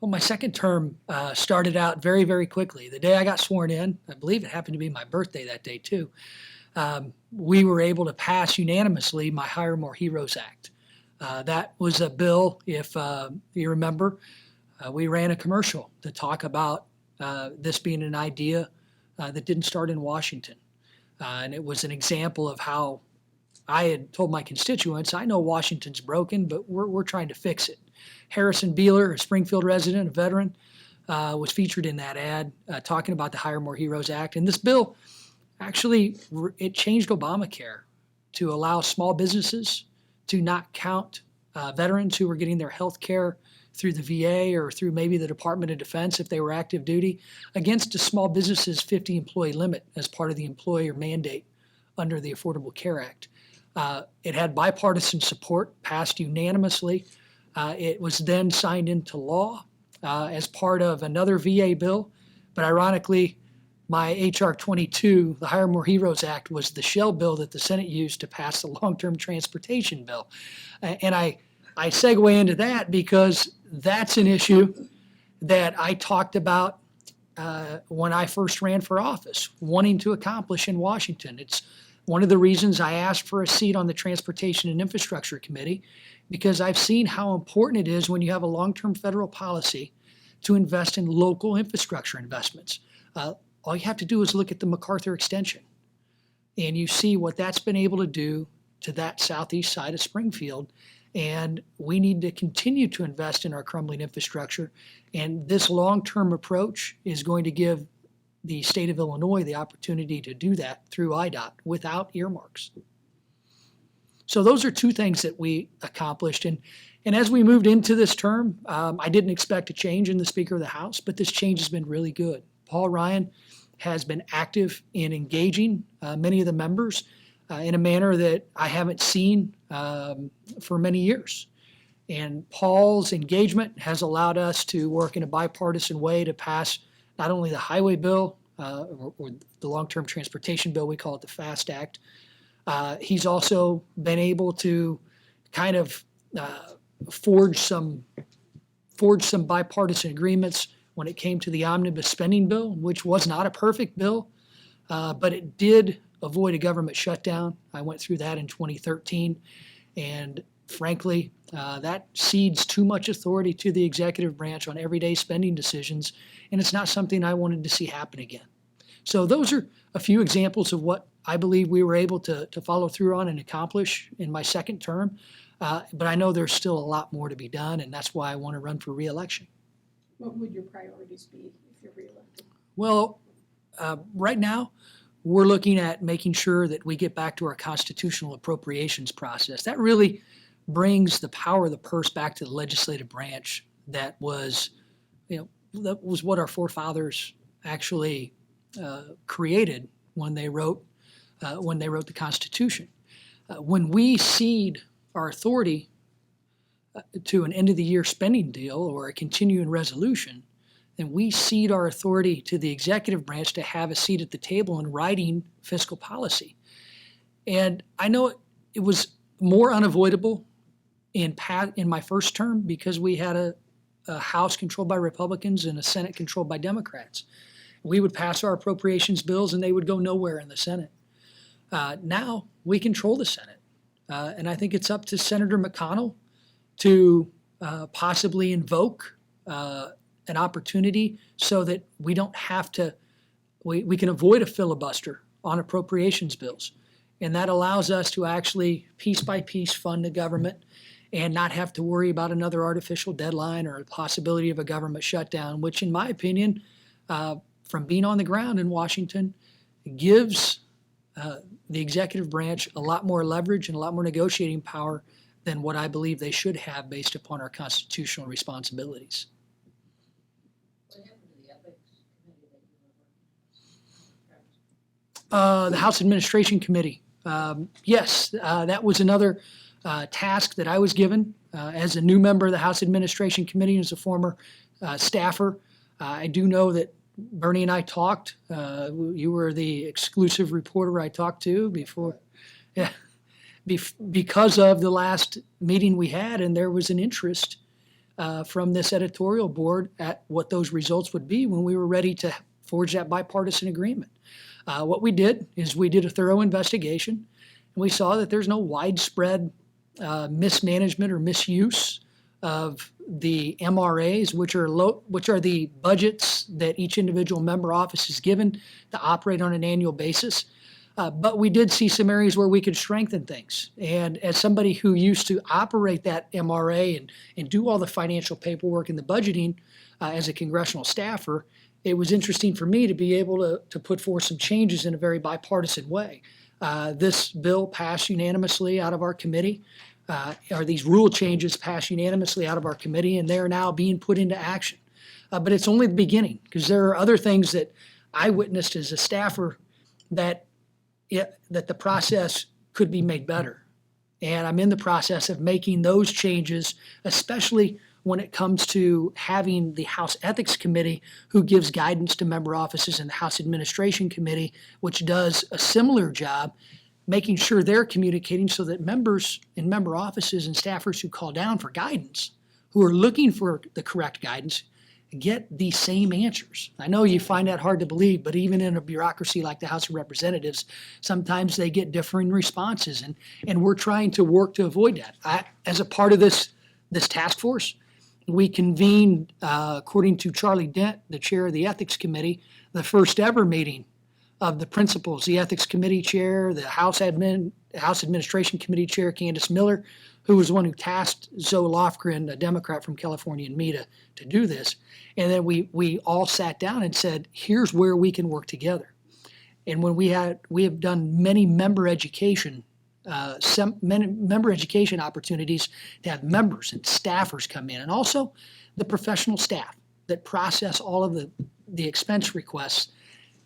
Well, my second term started out very, very quickly. The day I got sworn in, I believe it happened to be my birthday that day too, we were able to pass unanimously my Hire More Heroes Act. That was a bill, if you remember, we ran a commercial to talk about this being an idea that didn't start in Washington. And it was an example of how I had told my constituents, I know Washington's broken, but we're trying to fix it. Harrison Beeler, a Springfield resident, a veteran, was featured in that ad talking about the Hire More Heroes Act. And this bill, actually, it changed Obamacare to allow small businesses to not count veterans who were getting their health care through the VA or through maybe the Department of Defense if they were active duty against a small business's 50 employee limit as part of the employer mandate under the Affordable Care Act. It had bipartisan support, passed unanimously. It was then signed into law as part of another VA bill, but ironically, my H.R. 22, the Hire More Heroes Act, was the shell bill that the Senate used to pass the long-term transportation bill. And I segue into that because that's an issue that I talked about when I first ran for office, wanting to accomplish in Washington. It's one of the reasons I asked for a seat on the Transportation and Infrastructure Committee, because I've seen how important it is when you have a long-term federal policy to invest in local infrastructure investments. All you have to do is look at the MacArthur extension, and you see what that's been able to do to that southeast side of Springfield. And we need to continue to invest in our crumbling infrastructure. And this long-term approach is going to give the state of Illinois the opportunity to do that through IDOT without earmarks. So those are two things that we accomplished. And as we moved into this term, I didn't expect a change in the Speaker of the House, but this change has been really good. Paul Ryan has been active in engaging many of the members in a manner that I haven't seen for many years. And Paul's engagement has allowed us to work in a bipartisan way to pass not only the highway bill or the long-term transportation bill, we call it the FAST Act. He's also been able to kind of forge some bipartisan agreements when it came to the omnibus spending bill, which was not a perfect bill, but it did avoid a government shutdown. I went through that in 2013, and frankly, that cedes too much authority to the executive branch on everyday spending decisions, and it's not something I wanted to see happen again. So those are a few examples of what I believe we were able to follow through on and accomplish in my second term, but I know there's still a lot more to be done, and that's why I want to run for re-election. What would your priorities be if you're reelected? Well, right now, we're looking at making sure that we get back to our constitutional appropriations process. That really brings the power of the purse back to the legislative branch. That was what our forefathers actually created when they wrote the Constitution. When we cede our authority to an end-of-the-year spending deal or a continuing resolution, then we cede our authority to the executive branch to have a seat at the table in writing fiscal policy. And I know it was more unavoidable in my first term because we had a House controlled by Republicans and a Senate controlled by Democrats. We would pass our appropriations bills and they would go nowhere in the Senate. Now we control the Senate. And I think it's up to Senator McConnell to possibly invoke an opportunity so that we don't have to, we can avoid a filibuster on appropriations bills. And that allows us to actually piece by piece fund the government and not have to worry about another artificial deadline or the possibility of a government shutdown, which in my opinion, from being on the ground in Washington, gives the executive branch a lot more leverage and a lot more negotiating power than what I believe they should have based upon our constitutional responsibilities. What happened to the ethics committee that you were The House Administration Committee. Yes, that was another task that I was given as a new member of the House Administration Committee and as a former staffer. I do know that Bernie and I talked. You were the exclusive reporter I talked to before. Yeah. Because of the last meeting we had, and there was an interest from this editorial board at what those results would be when we were ready to forge that bipartisan agreement. What we did is we did a thorough investigation, and we saw that there's no widespread mismanagement or misuse of the MRAs, which are the budgets that each individual member office is given to operate on an annual basis. But we did see some areas where we could strengthen things. And as somebody who used to operate that MRA and do all the financial paperwork and the budgeting as a congressional staffer, it was interesting for me to be able to put forth some changes in a very bipartisan way. This bill passed unanimously out of our committee, or these rule changes passed unanimously out of our committee, and they're now being put into action. But it's only the beginning, because there are other things that I witnessed as a staffer that the process could be made better. And I'm in the process of making those changes, especially when it comes to having the House Ethics Committee, who gives guidance to member offices, and the House Administration Committee, which does a similar job, making sure they're communicating so that members in member offices and staffers who call down for guidance, who are looking for the correct guidance, get the same answers. I know you find that hard to believe, but even in a bureaucracy like the House of Representatives, sometimes they get differing responses, and we're trying to work to avoid that. As a part of this task force, we convened, according to Charlie Dent, the chair of the Ethics Committee, the first ever meeting of the principals, the Ethics Committee chair, the House Administration Committee chair, Candace Miller, who was the one who tasked Zoe Lofgren, a Democrat from California, and me to do this. And then we all sat down and said, here's where we can work together. And when we have done many member education opportunities to have members and staffers come in, and also the professional staff that process all of the expense requests.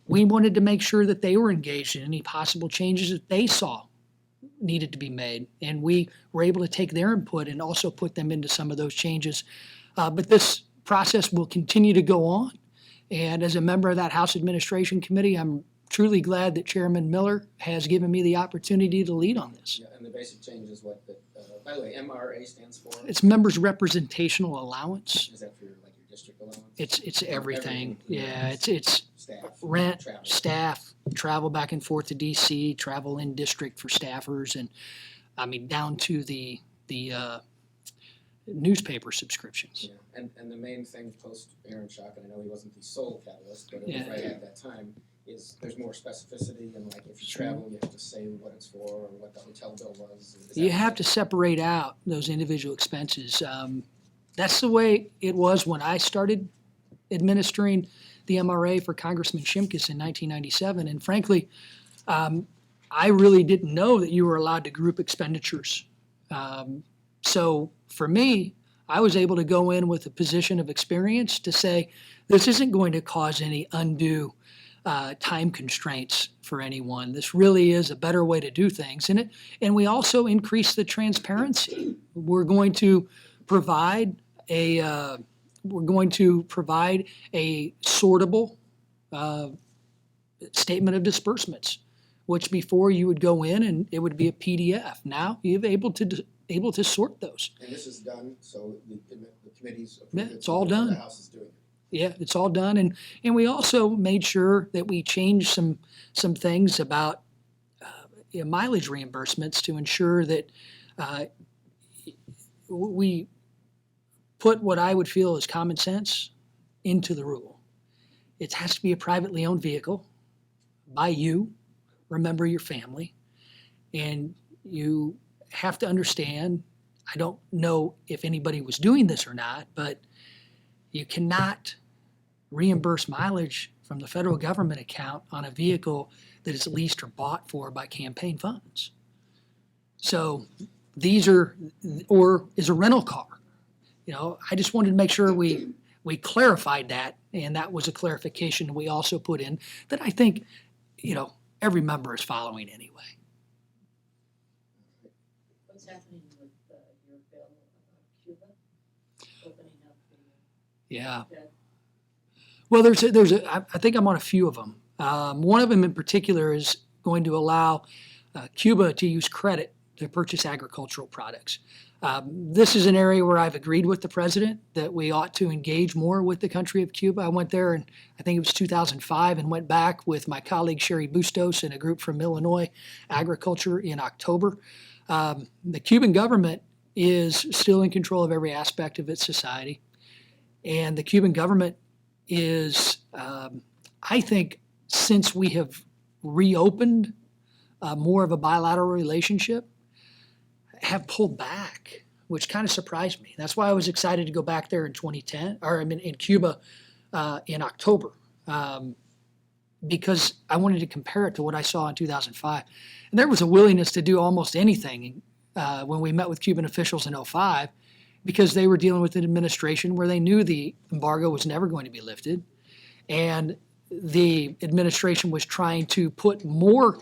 We wanted to make sure that they were engaged in any possible changes that they saw needed to be made, and we were able to take their input and also put them into some of those changes. But this process will continue to go on, and as a member of that House Administration Committee, I'm truly glad that Chairman Miller has given me the opportunity to lead on this. Yeah, and the basic change is what, by the way, MRA stands for? It's Members Representational Allowance. Is that for your district allowance? It's everything. Yeah, Yes. it's Staff. rent, Travel. staff, travel back and forth to DC, travel in district for staffers, and I mean down to the newspaper subscriptions. Yeah, and the main thing post Aaron Schock, and I know he wasn't the sole catalyst, but it was Yeah. right at that time, is there's more specificity, and like if you Sure. travel, you have to say what it's for or what the hotel bill was. Is You that- have to separate out those individual expenses. That's the way it was when I started administering the MRA for Congressman Shimkus in 1997. And frankly, I really didn't know that you were allowed to group expenditures. So for me, I was able to go in with a position of experience to say, this isn't going to cause any undue time constraints for anyone. This really is a better way to do things. And we also increase the transparency. We're going to provide a sortable statement of disbursements, which before you would go in and it would be a PDF. Now you're able to sort those. And this is done, so the committee's approved Yeah, it, it's so all therefore done. The House is doing it. Yeah, it's all done, and we also made sure that we changed some things about mileage reimbursements to ensure that we put what I would feel is common sense into the rule. It has to be a privately owned vehicle by you. Remember your family, and you have to understand. I don't know if anybody was doing this or not, but you cannot reimburse mileage from the federal government account on a vehicle that is leased or bought for by campaign funds. So these are, or is a rental car. I just wanted to make sure we clarified that, and that was a clarification we also put in that I think, every member is following anyway. What's happening with your bill about Cuba? Opening up the. Yeah. debt? Well, I think I'm on a few of them. One of them in particular is going to allow Cuba to use credit to purchase agricultural products. This is an area where I've agreed with the president that we ought to engage more with the country of Cuba. I went there in, I think it was 2005, and went back with my colleague Sherry Bustos and a group from Illinois Agriculture in October. The Cuban government is still in control of every aspect of its society. And the Cuban government is, I think, since we have reopened more of a bilateral relationship, have pulled back, which kind of surprised me. That's why I was excited to go back there in 2010, or I mean in Cuba in October, because I wanted to compare it to what I saw in 2005. And there was a willingness to do almost anything when we met with Cuban officials in 2005, because they were dealing with an administration where they knew the embargo was never going to be lifted. And the administration was trying to put more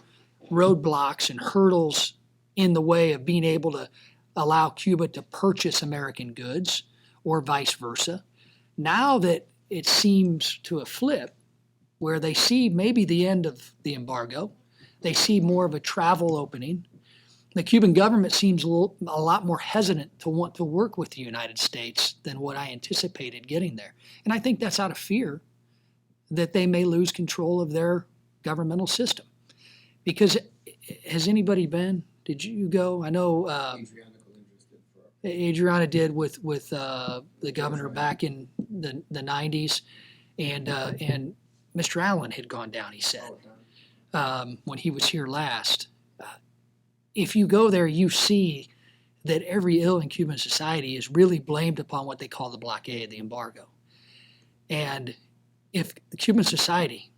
roadblocks and hurdles in the way of being able to allow Cuba to purchase American goods or vice versa. Now that it seems to have flipped, where they see maybe the end of the embargo, they see more of a travel opening, the Cuban government seems a lot more hesitant to want to work with the United States than what I anticipated getting there. And I think that's out of fear that they may lose control of their governmental system. Because has anybody been? Did you go? I know Adriana did with the governor back in the 90s, and Mr. Allen had gone down, he said, when he was here last. If you go there, you see that every ill in Cuban society is really blamed upon what they call the blockade, the embargo. And if the Cuban society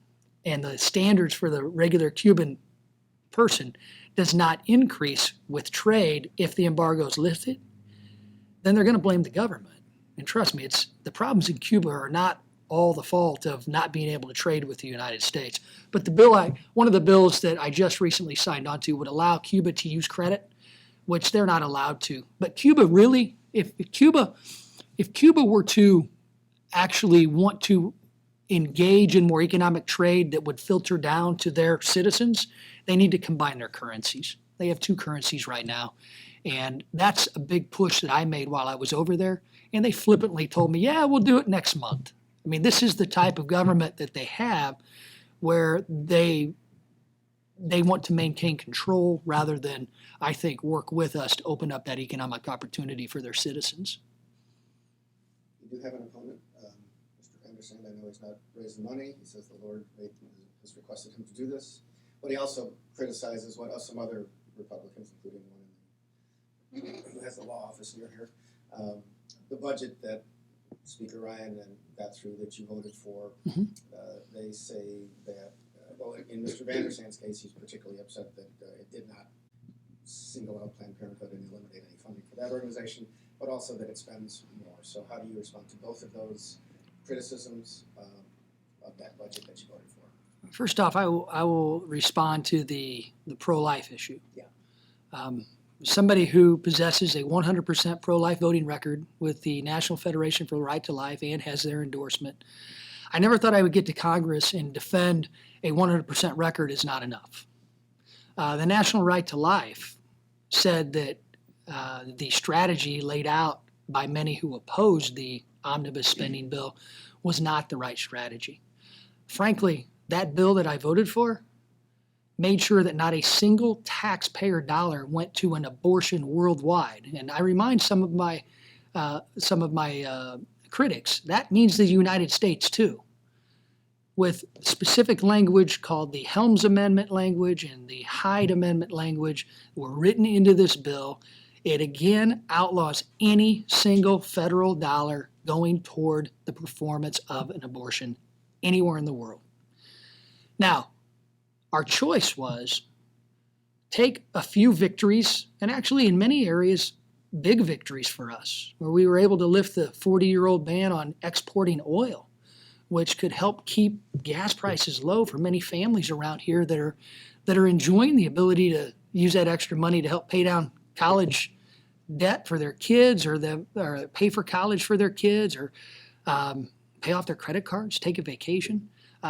and the standards for the regular Cuban person does not increase with trade if the embargo is lifted, then they're going to blame the government. And trust me, the problems in Cuba are not all the fault of not being able to trade with the United States. But the bill, one of the bills that I just recently signed onto would allow Cuba to use credit, which they're not allowed to. But Cuba really, if Cuba were to actually want to engage in more economic trade that would filter down to their citizens, they need to combine their currencies. They have two currencies right now. And that's a big push that I made while I was over there. And they flippantly told me, yeah, we'll do it next month. I mean, this is the type of government that they have, where they want to maintain control rather than, I think, work with us to open up that economic opportunity for their citizens. You do have an opponent, Mr. Anderson. I know he's not raising money. He says the Lord has requested him to do this. But he also criticizes what some other Republicans, including one who has the law office near here, the budget that Speaker Ryan got through that you voted for. They say that, well, in Mr. Vandersand's case, he's particularly upset that it did not single out Planned Parenthood and eliminate any funding for that organization, but also that it spends more. So how do you respond to both of those criticisms of that budget that you voted for? First off, I will respond to the pro-life issue. Yeah. Somebody who possesses a 100% pro-life voting record with the National Federation for the Right to Life and has their endorsement. I never thought I would get to Congress and defend a 100% record is not enough. The National Right to Life said that the strategy laid out by many who opposed the omnibus spending bill was not the right strategy. Frankly, that bill that I voted for made sure that not a single taxpayer dollar went to an abortion worldwide. And I remind some of my critics, that means the United States too, with specific language called the Helms Amendment language and the Hyde Amendment language were written into this bill. It again outlaws any single federal dollar going toward the performance of an abortion anywhere in the world. Now, our choice was take a few victories, and actually in many areas, big victories for us, where we were able to lift the 40-year-old ban on exporting oil, which could help keep gas prices low for many families around here that are enjoying the ability to use that extra money to help pay down college debt for their kids, or pay for college for their kids, or pay off their credit cards, take a vacation.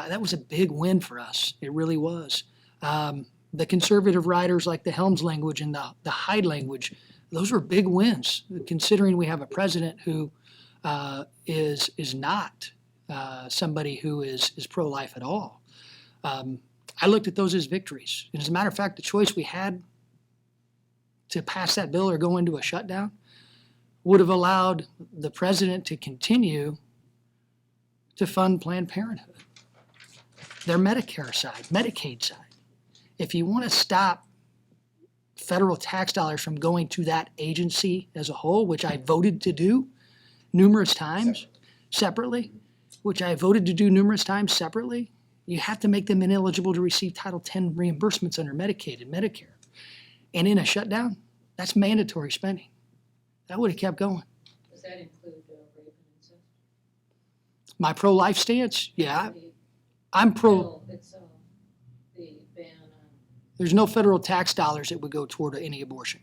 That was a big win for us. It really was. The conservative writers like the Helms language and the Hyde language, those were big wins, considering we have a president who is not somebody who is pro-life at all. I looked at those as victories. And as a matter of fact, the choice we had to pass that bill or go into a shutdown would have allowed the president to continue to fund Planned Parenthood, their Medicare side, Medicaid side. If you want to stop federal tax dollars from going to that agency as a whole, which I voted to do numerous times separately, you have to make them ineligible to receive Title X reimbursements under Medicaid and Medicare. And in a shutdown, that's mandatory spending. That would have kept going. Does that include rape and incest? My pro-life stance, yeah, The I'm pro. bill itself, the ban on, There's no federal tax dollars that would go toward any abortion,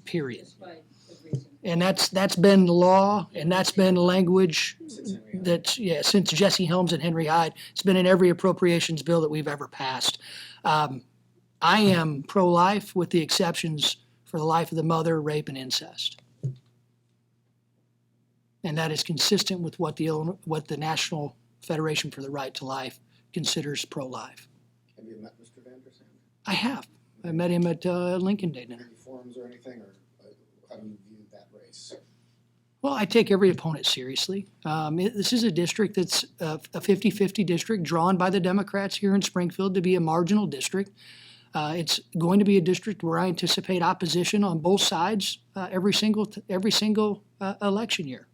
period. despite the reason. And that's been the law, and that's been language Since Henry Hyde. that's, yeah, since Jesse Helms and Henry Hyde. It's been in every appropriations bill that we've ever passed. I am pro-life with the exceptions for the life of the mother, rape, and incest. And that is consistent with what the National Federation for the Right to Life considers pro-life. Have you met Mr. Van der Sande? I have. I met him at Lincoln Day dinner. Any forums or anything, or how do you view that race? Well, I take every opponent seriously. This is a district that's a 50-50 district drawn by the Democrats here in Springfield to be a marginal district. It's going to be a district where I anticipate opposition on both sides every single election year,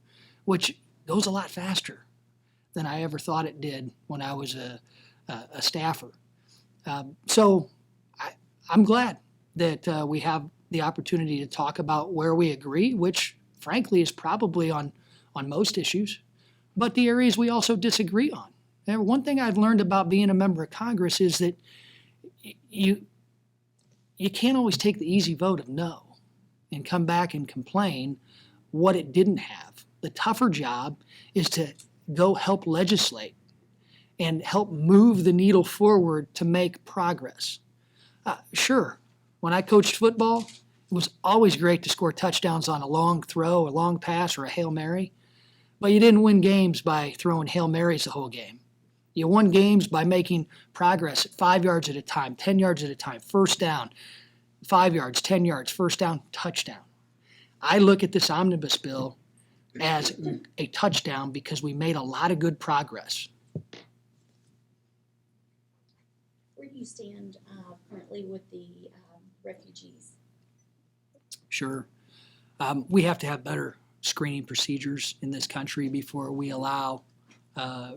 which goes a lot faster than I ever thought it did when I was a staffer. So I'm glad that we have the opportunity to talk about where we agree, which frankly is probably on most issues, but the areas we also disagree on. And one thing I've learned about being a member of Congress is that you can't always take the easy vote of no and come back and complain what it didn't have. The tougher job is to go help legislate and help move the needle forward to make progress. Sure, when I coached football, it was always great to score touchdowns on a long throw, a long pass, or a Hail Mary, but you didn't win games by throwing Hail Marys the whole game. You won games by making progress at 5 yards at a time, 10 yards at a time, first down, 5 yards, 10 yards, first down, touchdown. I look at this omnibus bill as a touchdown because we made a lot of good progress. Where do you stand currently with the refugees? Sure. We have to have better screening procedures in this country before we allow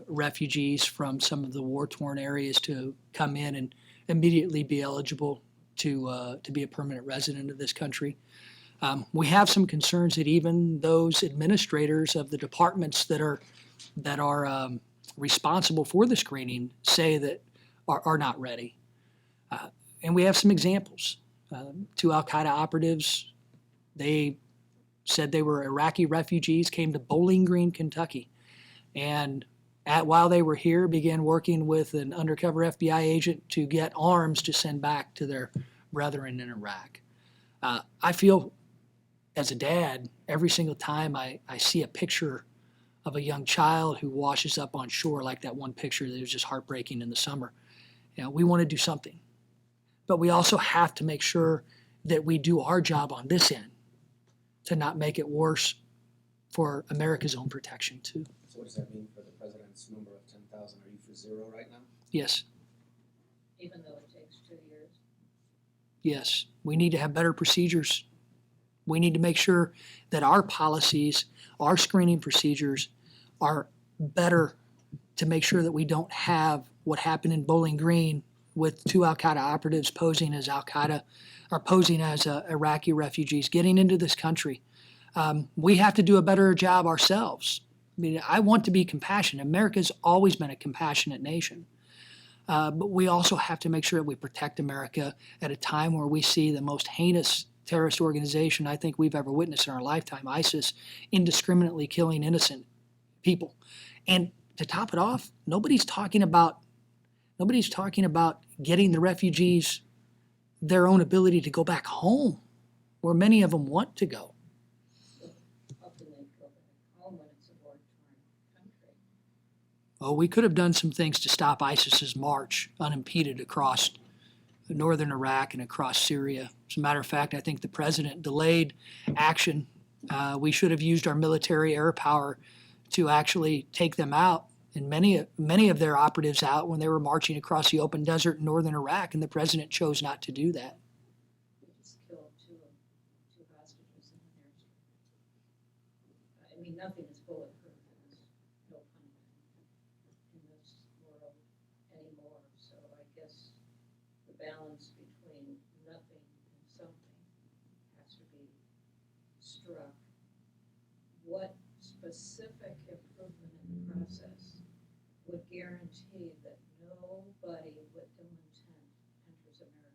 refugees from some of the war-torn areas to come in and immediately be eligible to be a permanent resident of this country. We have some concerns that even those administrators of the departments that are responsible for the screening say that are not ready. And we have some examples. Two Al-Qaeda operatives, they said they were Iraqi refugees, came to Bowling Green, Kentucky, and while they were here, began working with an undercover FBI agent to get arms to send back to their brethren in Iraq. I feel, as a dad, every single time I see a picture of a young child who washes up on shore, like that one picture that was just heartbreaking in the summer, we want to do something. But we also have to make sure that we do our job on this end to not make it worse for America's own protection, too. So what does that mean for the president's number of 10,000? Are you for zero right now? Yes, Even though it takes 2 years. yes. We need to have better procedures. We need to make sure that our policies, our screening procedures are better to make sure that we don't have what happened in Bowling Green with two Al-Qaeda operatives posing as Al-Qaeda or posing as Iraqi refugees getting into this country. We have to do a better job ourselves. I mean, I want to be compassionate. America's always been a compassionate nation. But we also have to make sure that we protect America at a time where we see the most heinous terrorist organization I think we've ever witnessed in our lifetime, ISIS, indiscriminately killing innocent people. And to top it off, nobody's talking about getting the refugees their own ability to go back home, where many of them want to go. How can they go back home when it's a war-torn country? Oh, we could have done some things to stop ISIS's march unimpeded across northern Iraq and across Syria. As a matter of fact, I think the president delayed action. We should have used our military air power to actually take them out, and many of their operatives out when they were marching across the open desert in northern Iraq, and the president chose not to do that. We just killed two hostages in an airstrike. I mean, nothing is bulletproof in this, no pun intended, in this world anymore. So I guess the balance between nothing and something has to be struck. What specific improvement in the process would guarantee that nobody with ill intent enters America?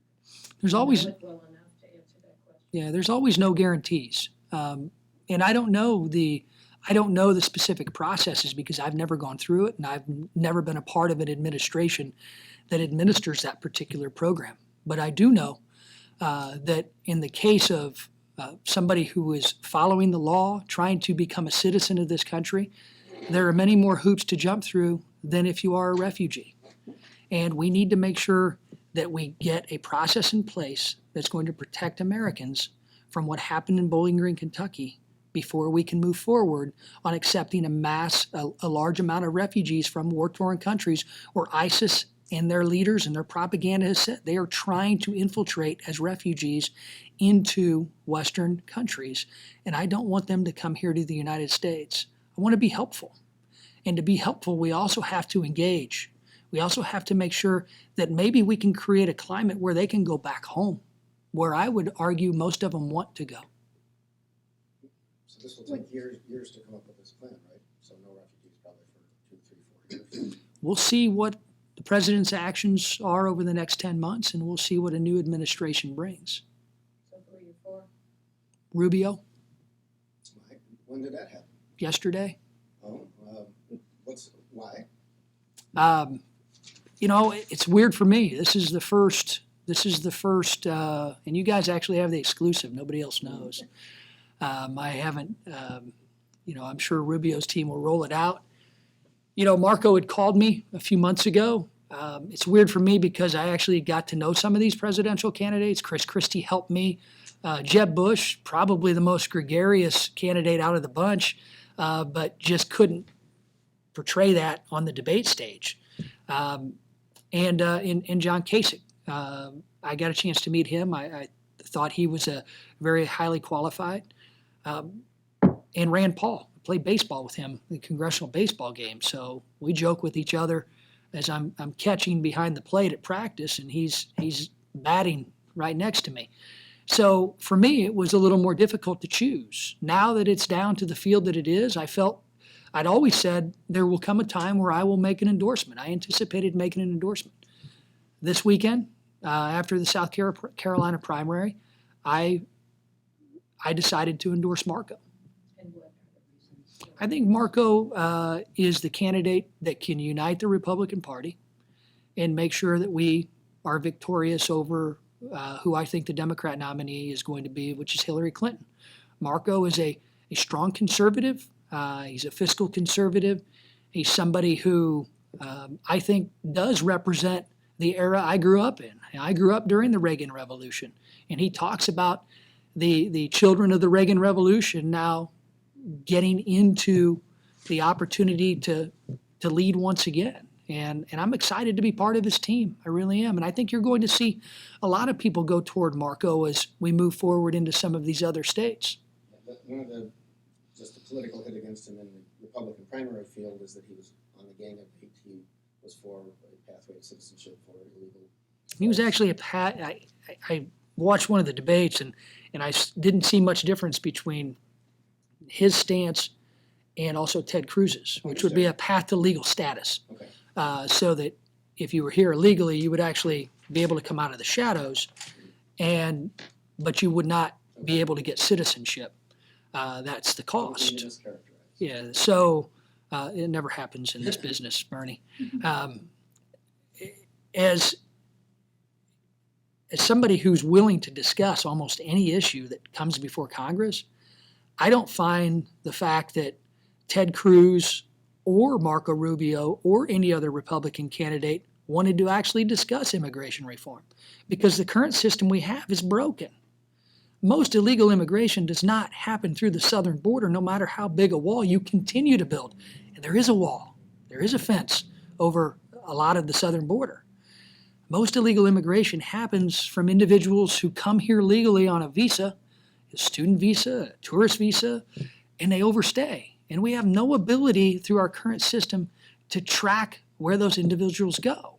There's You know always it well enough to answer that question. Yeah, there's always no guarantees. And I don't know the specific processes because I've never gone through it and I've never been a part of an administration that administers that particular program. But I do know that in the case of somebody who is following the law, trying to become a citizen of this country, there are many more hoops to jump through than if you are a refugee. And we need to make sure that we get a process in place that's going to protect Americans from what happened in Bowling Green, Kentucky, before we can move forward on accepting a large amount of refugees from war-torn countries where ISIS and their leaders and their propaganda has said they are trying to infiltrate as refugees into Western countries. And I don't want them to come here to the United States. I want to be helpful. And to be helpful, we also have to engage. We also have to make sure that maybe we can create a climate where they can go back home, where I would argue most of them want to go. So this will take years to come up with this plan, right? So no refugees probably for 2, 3, 4 years. We'll see what the president's actions are over the next 10 months, and we'll see what a new administration brings. So who are you for? Rubio, When did that happen? yesterday. Oh, why? You know, it's weird for me. This is the first, and you guys actually have the exclusive. Nobody else knows. I haven't, I'm sure Rubio's team will roll it out. You know, Marco had called me a few months ago. It's weird for me because I actually got to know some of these presidential candidates. Chris Christie helped me. Jeb Bush, probably the most gregarious candidate out of the bunch, but just couldn't portray that on the debate stage. And John Kasich. I got a chance to meet him. I thought he was a very highly qualified. And Rand Paul. I played baseball with him, the congressional baseball game. So we joke with each other as I'm catching behind the plate at practice, and he's batting right next to me. So for me, it was a little more difficult to choose. Now that it's down to the field that it is, I'd always said there will come a time where I will make an endorsement. I anticipated making an endorsement. This weekend, after the South Carolina primary, I decided to endorse Marco. And what are the reasons? I think Marco is the candidate that can unite the Republican Party and make sure that we are victorious over who I think the Democrat nominee is going to be, which is Hillary Clinton. Marco is a strong conservative. He's a fiscal conservative. He's somebody who I think does represent the era I grew up in. I grew up during the Reagan Revolution, and he talks about the children of the Reagan Revolution now getting into the opportunity to lead once again. And I'm excited to be part of his team. I really am. And I think you're going to see a lot of people go toward Marco as we move forward into some of these other states. One of the political hit against him in the Republican primary field is that he was on the gang of hate. He was for a pathway to citizenship for illegal. He was actually I watched one of the debates and I didn't see much difference between his stance and also Ted Cruz's, which would be a path to legal status. Okay. So that if you were here illegally, you would actually be able to come out of the shadows, but you would not be able to get citizenship. That's the cost. Yeah, so it never happens in this business, Bernie. As as somebody who's willing to discuss almost any issue that comes before Congress, I don't find the fact that Ted Cruz or Marco Rubio or any other Republican candidate wanted to actually discuss immigration reform, because the current system we have is broken. Most illegal immigration does not happen through the southern border, no matter how big a wall you continue to build. And there is a wall, there is a fence over a lot of the southern border. Most illegal immigration happens from individuals who come here legally on a visa, a student visa, a tourist visa, and they overstay. And we have no ability through our current system to track where those individuals go.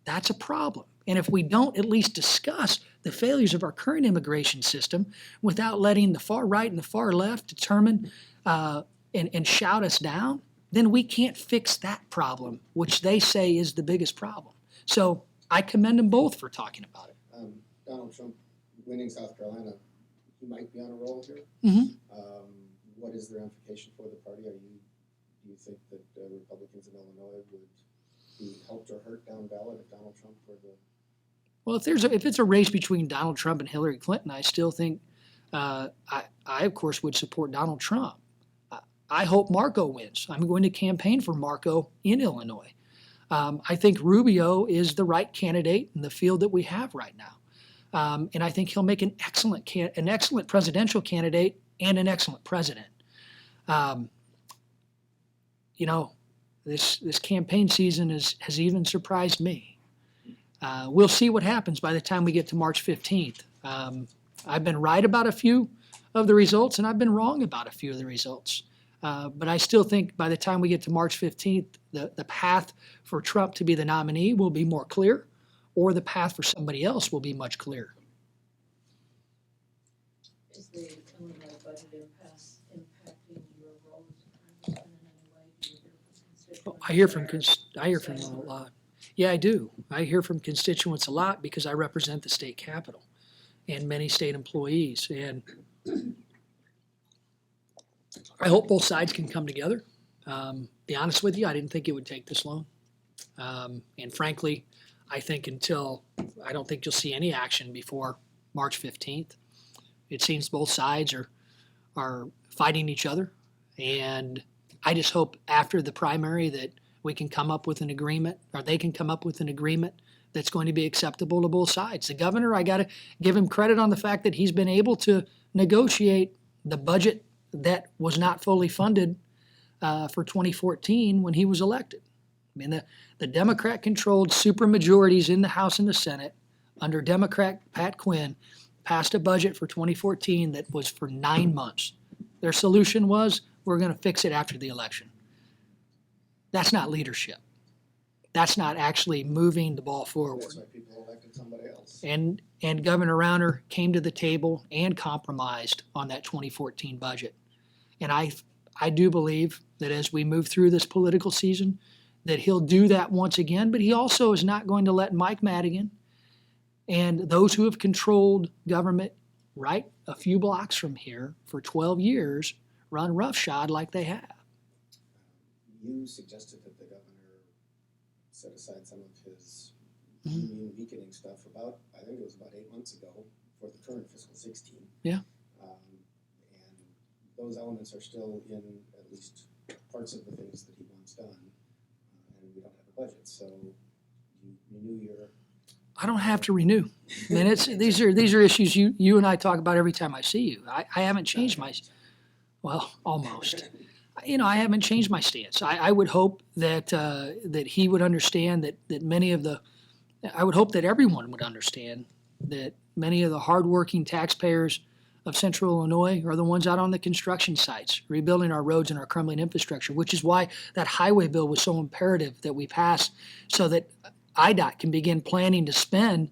That's a problem. And if we don't at least discuss the failures of our current immigration system without letting the far right and the far left determine and shout us down, then we can't fix that problem, which they say is the biggest problem. So I commend them both for talking about it. Donald Trump winning South Carolina, he might be on a roll here. Mhm. What is their implication for the party? Do you think that Republicans in Illinois would be helped or hurt down ballot if Donald Trump were the... Well, if it's a race between Donald Trump and Hillary Clinton, I still think I of course would support Donald Trump. I hope Marco wins. I'm going to campaign for Marco in Illinois. I think Rubio is the right candidate in the field that we have right now, and I think he'll make an excellent presidential candidate and an excellent president. This campaign season has even surprised me. We'll see what happens by the time we get to March 15th. I've been right about a few of the results, and I've been wrong about a few of the results. But I still think by the time we get to March 15th, the path for Trump to be the nominee will be more clear, or the path for somebody else will be much clearer. Is the Illinois budget impasse impacting your role as a congressman in any way? Do you hear from constituents? I hear from them a lot. Yeah, I do. I hear from constituents a lot because I represent the state capitol and many state employees. And I hope both sides can come together. Be honest with you, I didn't think it would take this long. And frankly, I don't think you'll see any action before March 15th. It seems both sides are fighting each other. And I just hope after the primary that we can come up with an agreement, or they can come up with an agreement that's going to be acceptable to both sides. The governor, I got to give him credit on the fact that he's been able to negotiate the budget that was not fully funded for 2014 when he was elected. I mean, the Democrat-controlled supermajorities in the House and the Senate under Democrat Pat Quinn passed a budget for 2014 that was for 9 months. Their solution was, we're going to fix it after the election. That's not leadership. That's not actually moving the ball forward. That's why people elected somebody else. And Governor Rauner came to the table and compromised on that 2014 budget. And I do believe that as we move through this political season, that he'll do that once again, but he also is not going to let Mike Madigan and those who have controlled government right a few blocks from here for 12 years run roughshod like they have. You suggested that the governor set aside some of his union weakening stuff I think it was about 8 months ago for the current fiscal 16. Yeah. And those elements are still in at least parts of the things that he wants done. And we don't have a budget, so you renew your... I don't have to renew. I mean, these are issues you and I talk about every time I see you. I haven't changed well, almost. I haven't changed my stance. I would hope that he would understand I would hope that everyone would understand that many of the hardworking taxpayers of Central Illinois are the ones out on the construction sites, rebuilding our roads and our crumbling infrastructure, which is why that highway bill was so imperative that we pass so that IDOT can begin planning to spend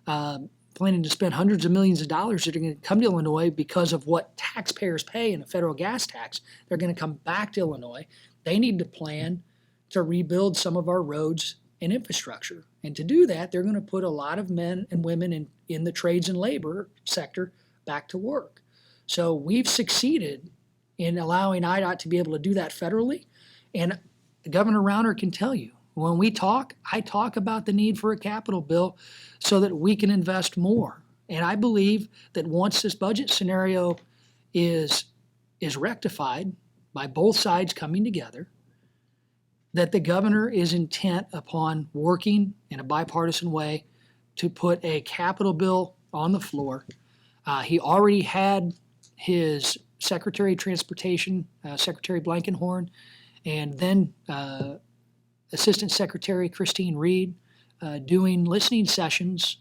hundreds of millions of dollars that are going to come to Illinois because of what taxpayers pay in a federal gas tax. They're going to come back to Illinois. They need to plan to rebuild some of our roads and infrastructure. And to do that, they're going to put a lot of men and women in the trades and labor sector back to work. So we've succeeded in allowing IDOT to be able to do that federally. And Governor Rauner can tell you, When we talk, I talk about the need for a capital bill so that we can invest more. And I believe that once this budget scenario is rectified by both sides coming together, that the governor is intent upon working in a bipartisan way to put a capital bill on the floor. He already had his Secretary of Transportation, Secretary Blankenhorn, and then Assistant Secretary Christine Reed doing listening sessions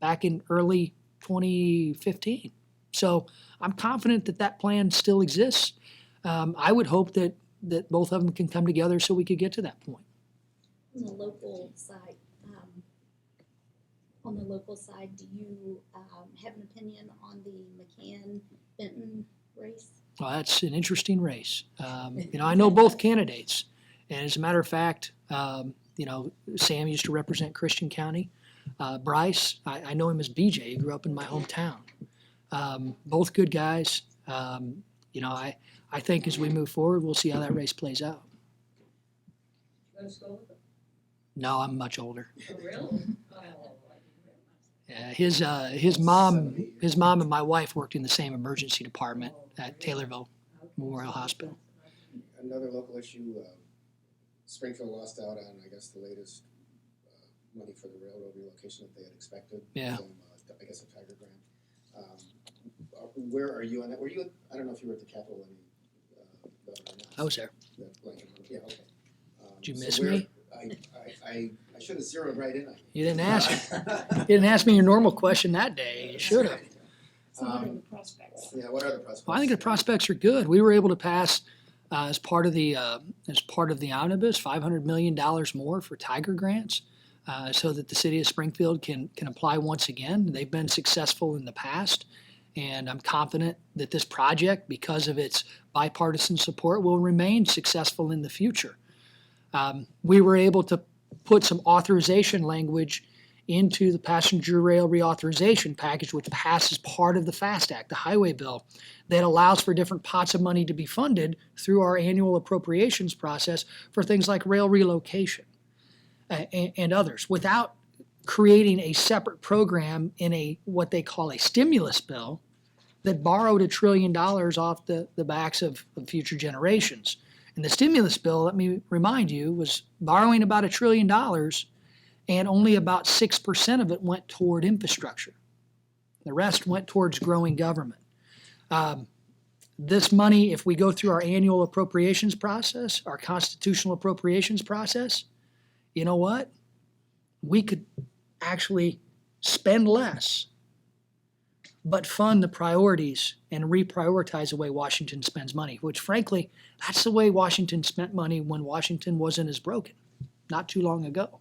back in early 2015. So I'm confident that that plan still exists. I would hope that both of them can come together so we could get to that point. On the local side, do you have an opinion on the McCann-Benton race? Well, that's an interesting race. I know both candidates. And as a matter of fact, Sam used to represent Christian County. Bryce, I know him as BJ. He grew up in my hometown. Both good guys. I think as we move forward, we'll see how that race plays out. You go to school with them? No, I'm much older. Oh, really? Oh, I didn't realize. Yeah, his mom and my wife worked in the same emergency department at Taylorville Memorial Hospital. Another local issue, Springfield lost out on, I guess, the latest money for the railroad relocation that they had expected. Yeah. From, I guess, a Tiger grant. Where are you on that? I don't know if you were at the Capitol when he I was there. Yeah, okay. Did you miss me? I should have zeroed right in on you. You didn't ask. You didn't ask me your normal question that day. You should have. So what are the prospects? Yeah, what are the prospects? Well, I think the prospects are good. We were able to pass as part of the omnibus $500 million more for Tiger grants, so that the city of Springfield can apply once again. They've been successful in the past, and I'm confident that this project, because of its bipartisan support, will remain successful in the future. We were able to put some authorization language into the passenger rail reauthorization package, which passes part of the FAST Act, the highway bill, that allows for different pots of money to be funded through our annual appropriations process for things like rail relocation and others, without creating a separate program in what they call a stimulus bill that borrowed $1 trillion off the backs of future generations. And the stimulus bill, let me remind you, was borrowing about $1 trillion, and only about 6% of it went toward infrastructure. The rest went towards growing government. This money, if we go through our annual appropriations process, our constitutional appropriations process, you know what? We could actually spend less, but fund the priorities and reprioritize the way Washington spends money, which frankly, that's the way Washington spent money when Washington wasn't as broken, not too long ago.